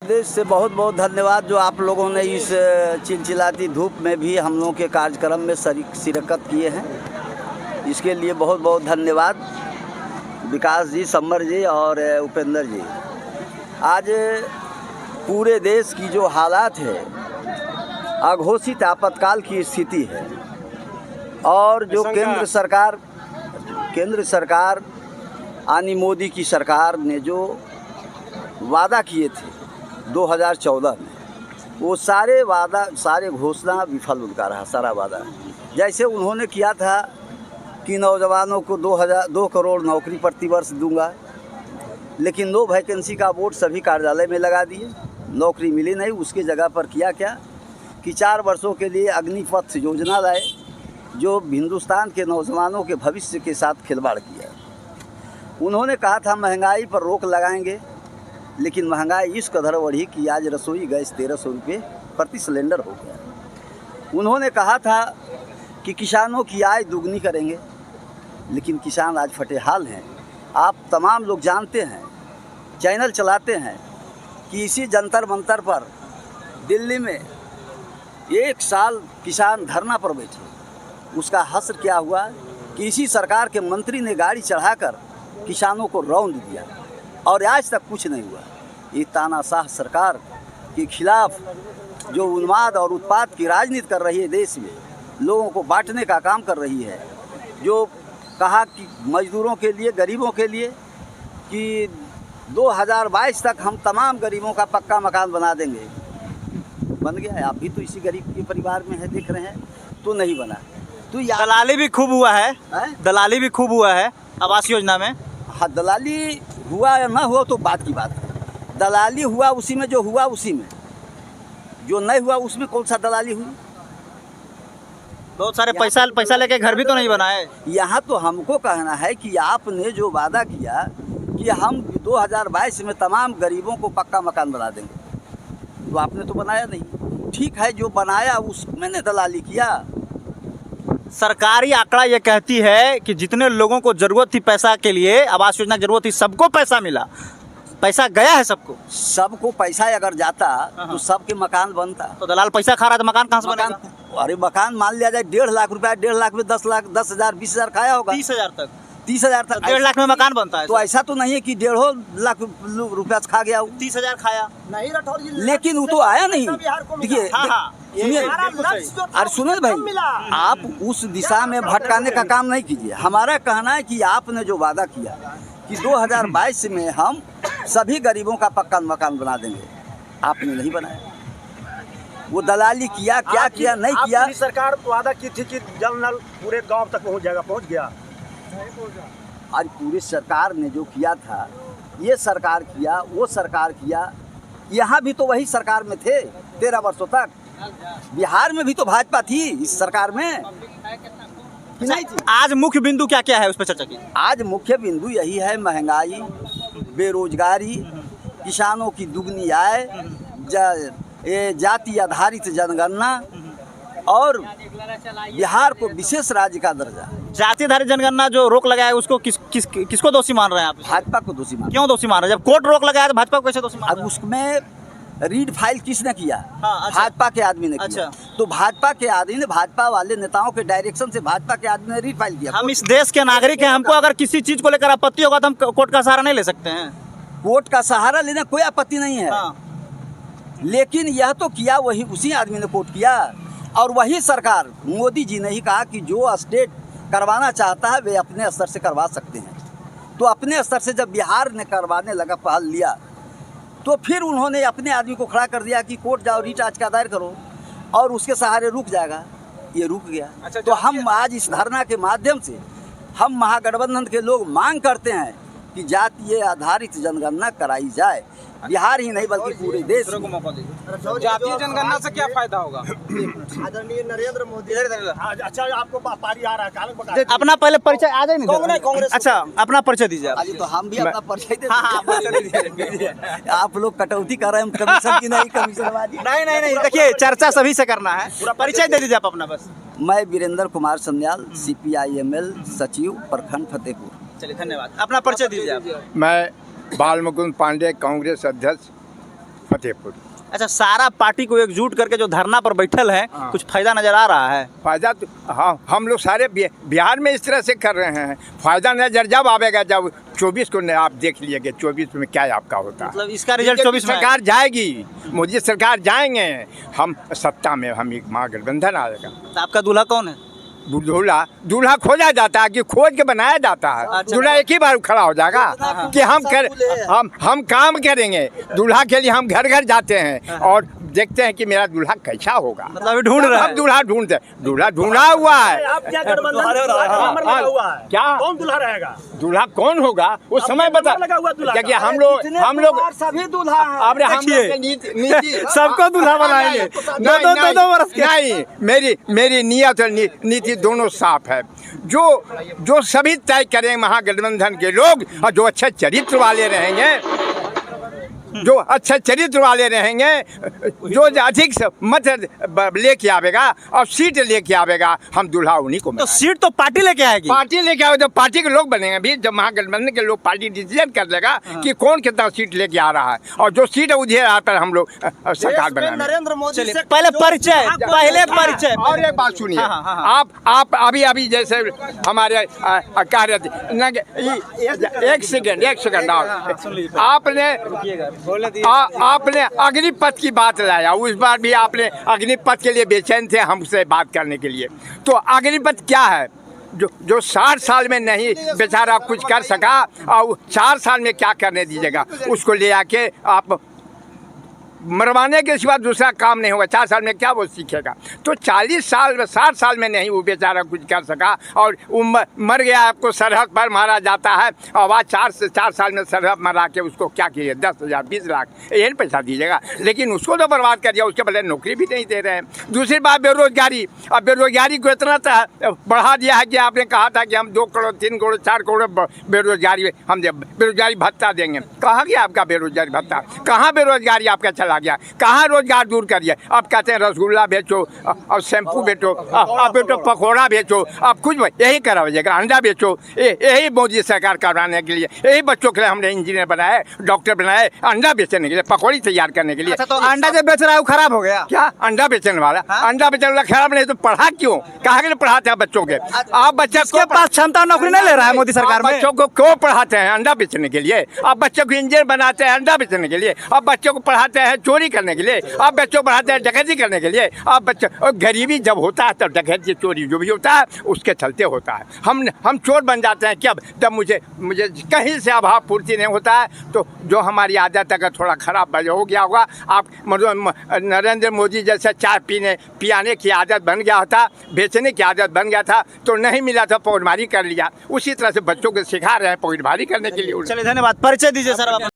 प्रदेश से बहुत बहुत धन्यवाद जो आप लोगों ने इस चिलचिलाती धूप में भी हम लोगों के कार्यक्रम में शिरकत किए हैं। इसके लिए बहुत बहुत धन्यवाद विकास जी, समर जी और उपेंद्र जी। आज पूरे देश की जो हालात है, अघोषित आपातकाल की स्थिति है और जो केंद्र सरकार यानी मोदी की सरकार ने जो वादा किए थे 2014 में, वो सारे घोषणा विफल उनका रहा। सारा वादा जैसे उन्होंने किया था कि नौजवानों को 2 करोड़ नौकरी प्रतिवर्ष दूंगा, लेकिन 2 वैकेंसी का बोर्ड सभी कार्यालय में लगा दिए, नौकरी मिली नहीं। उसके जगह पर किया क्या कि 4 वर्षों के लिए अग्निपथ योजना लाए जो हिंदुस्तान के नौजवानों के भविष्य के साथ खिलवाड़ किया। उन्होंने कहा था महंगाई पर रोक लगाएंगे, लेकिन महंगाई इस कदर बढ़ी कि आज रसोई गैस 1300 रुपये प्रति सिलेंडर हो गया। उन्होंने कहा था कि किसानों की आय दुगनी करेंगे, लेकिन किसान आज फटेहाल हैं। आप तमाम लोग जानते हैं, चैनल चलाते हैं कि इसी जंतर मंतर पर दिल्ली में 1 साल किसान धरना पर बैठे। उसका हश्र क्या हुआ कि इसी सरकार के मंत्री ने गाड़ी चढ़ाकर किसानों को रौंद दिया और आज तक कुछ नहीं हुआ। ये तानाशाह सरकार के खिलाफ जो उन्माद और उत्पात की राजनीति कर रही है, देश में लोगों को बांटने का काम कर रही है, जो कहा कि मजदूरों के लिए, गरीबों के लिए कि 2022 तक हम तमाम गरीबों का पक्का मकान बना देंगे। बन गया है? आप भी तो इसी गरीब के परिवार में है, देख रहे हैं, तो नहीं बना। तो दलाली भी खूब हुआ है, दलाली भी खूब हुआ है आवास योजना में। हाँ, दलाली हुआ या ना हुआ तो बात की बात है। दलाली हुआ उसी में, जो हुआ उसी में, जो नहीं हुआ उसमें कौन सा दलाली हुई? बहुत सारे पैसा लेके घर भी तो नहीं बनाए। यहाँ तो हमको कहना है कि आपने जो वादा किया कि हम 2022 में तमाम गरीबों को पक्का मकान बना देंगे, तो आपने तो बनाया नहीं। ठीक है, जो बनाया उसमें ने दलाली किया। सरकारी आंकड़ा ये कहती है कि जितने लोगों को जरूरत थी पैसा के लिए, आवास योजना की जरूरत थी, सबको पैसा मिला। पैसा गया है सबको पैसा अगर जाता तो सबके मकान बनता। तो दलाल पैसा खा रहा है तो मकान कहाँ से बनेगा? अरे मकान मान लिया जाए 1.5 लाख रुपया, 1.5 लाख में 10 लाख, 10,000, 20,000 खाया होगा। 30,000 तक 1.5 लाख में मकान बनता है। तो ऐसा तो नहीं है कि 1.5 लाख रुपया खा गया, 30,000 खाया नहीं, लेकिन वो तो आया नहीं। देखिए सुनिए, अरे सुनिए भाई, आप उस दिशा में भटकाने का काम नहीं कीजिए। हमारा कहना है कि आपने जो वादा किया कि 2022 में हम सभी गरीबों का पक्का मकान बना देंगे, आपने नहीं बनाया। वो दलाली किया, क्या किया, नहीं किया। सरकार वादा की थी कि जल नल पूरे गांव तक पहुंच जाएगा, पहुंच गया। आज पूरी सरकार ने जो किया था, ये सरकार किया, वो सरकार किया। यहाँ भी तो वही सरकार में थे 13 वर्षों तक। बिहार में भी तो भाजपा थी इस सरकार में, नहीं थी। आज मुख्य बिंदु क्या क्या है, उस पर चर्चा की। आज मुख्य बिंदु यही है, महंगाई, बेरोजगारी, किसानों की दुगनी आय, जाति आधारित जनगणना और बिहार को विशेष राज्य का दर्जा। जाति आधारित जनगणना जो रोक लगाया है, उसको किसको दोषी मान रहे हैं आप? भाजपा को दोषी मान। क्यों दोषी मान रहे हैं? जब कोर्ट रोक लगाया तो भाजपा को कैसे दोषी मान रहे हैं? अब उसमें रीड फाइल किसने किया? अच्छा। भाजपा के आदमी ने किया। अच्छा। तो भाजपा के आदमी ने, भाजपा वाले नेताओं के डायरेक्शन से भाजपा के आदमी ने रीड फाइल किया। हम इस देश के नागरिक हैं, हमको अगर किसी चीज को लेकर आपत्ति होगा तो हम कोर्ट का सहारा नहीं ले सकते हैं। कोर्ट का सहारा लेने कोई आपत्ति नहीं है। लेकिन यह तो किया वही उसी आदमी ने कोर्ट किया। और वही सरकार, मोदी जी ने ही कहा कि जो स्टेट करवाना चाहता है वे अपने स्तर से करवा सकते हैं। तो अपने स्तर से जब बिहार ने करवाने लगा, पहल लिया, तो फिर उन्होंने अपने आदमी को खड़ा कर दिया कि कोर्ट जाओ, रीट आज का दायर करो, और उसके सहारे रुक जाएगा। ये रुक गया। अच्छा, तो हम आज इस धरना के माध्यम से हम महागठबंधन के लोग मांग करते हैं कि जातीय आधारित जनगणना कराई जाए, बिहार ही नहीं बल्कि पूरे देश में। जातीय जनगणना से क्या फायदा होगा? आदरणीय नरेंद्र मोदी। अच्छा, आपको पारी आ रहा है, अपना पहले परिचय आ जाए। कांग्रेस। अच्छा, अपना परिचय दीजिए। अभी तो हम भी अपना परिचय दे। आप लोग कटौती कर रहे हैं कमीशन की, नहीं कमीशनबाजी। नहीं, देखिए चर्चा सभी से करना है। परिचय दे दीजिए आप अपना बस। मैं वीरेंद्र कुमार संध्याल, CPIML सचिव प्रखंड फतेहपुर। चलिए, धन्यवाद। अपना परिचय दीजिए आप। मैं बाल मुकुंद पांडे, कांग्रेस अध्यक्ष फतेहपुर। अच्छा, सारा पार्टी को एकजुट करके जो धरना पर बैठल है, हाँ। कुछ फायदा नजर आ रहा है? फायदा तो हाँ, हम लोग सारे बिहार में इस तरह से कर रहे हैं। फायदा नजर जब आवेगा जब 24 को आप देख लीजिएगा 24 में क्या आपका होता है। मतलब इसका रिजल्ट 24 में सरकार जाएगी, मोदी सरकार जाएंगे, हम सत्ता में, हम एक महागठबंधन आएगा। तो आपका दूल्हा कौन है? दूल्हा खोजा जाता है कि खोज के बनाया जाता है। अच्छा। दूल्हा एक ही बार खड़ा हो जाएगा कि हम काम करेंगे। दूल्हा के लिए हम घर घर जाते हैं और देखते हैं कि मेरा दूल्हा कैसा होगा। मतलब अभी ढूंढ रहा है। हम दूल्हा ढूंढा हुआ है। आप क्या गठबंधन लगा हुआ है? क्या कौन दूल्हा रहेगा? दूल्हा कौन होगा वो समय बता। लगा हुआ दूल्हा देखिए का। हम लोग सभी दूल्हा हैं। अब हम लोग देखिए, के नीति सबको दूल्हा बनाएंगे। दो बरस के। नहीं, मेरी नियत और नीति दोनों साफ है। जो सभी तय करें महागठबंधन के लोग, और जो अच्छे चरित्र वाले रहेंगे, जो अच्छे चरित्र वाले रहेंगे, जो अधिक से मत लेके आवेगा और सीट लेके आवेगा, हम दूल्हा उन्हीं को तो सीट तो पार्टी लेके आएगी। पार्टी लेके आओ, जब पार्टी के लोग बनेंगे भी, जब महागठबंधन के लोग पार्टी डिसीजन कर लेगा कि कौन कितना सीट लेके आ रहा है, और जो सीट है उधर आकर हम लोग सरकार बनाएंगे। नरेंद्र मोदी से पहले परिचय। और एक बात सुनिए, हाँ, हाँ, हाँ। आप अभी जैसे हमारे कह रहे थे, एक सेकंड आपने अग्निपथ की बात लाया। उस बार भी आपने अग्निपथ के लिए बेचैन थे हमसे बात करने के लिए। तो अग्निपथ क्या है? जो 60 साल में नहीं बेचारा कुछ कर सका, और 4 साल में क्या करने दीजिएगा उसको ले आके आप मरवाने के सिवा दूसरा काम नहीं होगा। 4 साल में क्या वो सीखेगा? तो 40 साल में 60 साल में नहीं वो बेचारा कुछ कर सका, और वो मर गया, आपको सरहद पर मारा जाता है, और वह 4 साल में सरहद मरा के उसको क्या किए? 10,000 20 लाख यही पैसा दीजिएगा। लेकिन उसको तो बर्बाद कर दिया, उसके बदले नौकरी भी नहीं दे रहे हैं। दूसरी बात बेरोजगारी। अब बेरोजगारी को इतना बढ़ा दिया है कि आपने कहा था कि हम 2 करोड़ 3 करोड़ 4 करोड़ बेरोजगारी, हम बेरोजगारी भत्ता देंगे। कहाँ गया आपका बेरोजगारी भत्ता? कहाँ बेरोजगारी आपका चला गया? कहाँ रोजगार दूर करिए? अब कहते हैं रसगुल्ला बेचो और शैम्पू बेचो, अब बेचो पकौड़ा बेचो, अब कुछ यही कराइएगा, अंडा बेचो। यही मोदी सरकार कराने के लिए, यही बच्चों के लिए हमने इंजीनियर बनाए, डॉक्टर बनाए, अंडा बेचने के लिए, पकौड़ी तैयार करने के लिए। अच्छा, तो अंडा जो बेच रहा है वो खराब हो गया? क्या अंडा बेचने वाला? अंडा बेचने वाला खराब नहीं तो पढ़ा क्यों? कहाँ के लिए पढ़ाते हैं बच्चों के? आप बच्चे के पास क्षमता नौकरी नहीं ले रहा है मोदी सरकार में। बच्चों को क्यों पढ़ाते हैं? अंडा बेचने के लिए। आप बच्चों को इंजीनियर बनाते हैं अंडा बेचने के लिए। आप बच्चों को पढ़ाते हैं चोरी करने के लिए। आप बच्चों को पढ़ाते हैं डकैती करने के लिए। आप बच्चों, और गरीबी जब होता है तब डकैती चोरी जो भी होता है उसके चलते होता है। हम चोर बन जाते हैं क्या? जब मुझे कहीं से अभाव पूर्ति नहीं होता है, तो जो हमारी आदत अगर थोड़ा खराब हो गया होगा, आप नरेंद्र मोदी जैसे चाय पियाने की आदत बन गया था, बेचने की आदत बन गया था, तो नहीं मिला था पौधमारी कर लिया। उसी तरह से बच्चों को सिखा रहे हैं पौधमारी करने के लिए। चलिए, धन्यवाद। परिचय दीजिए सर।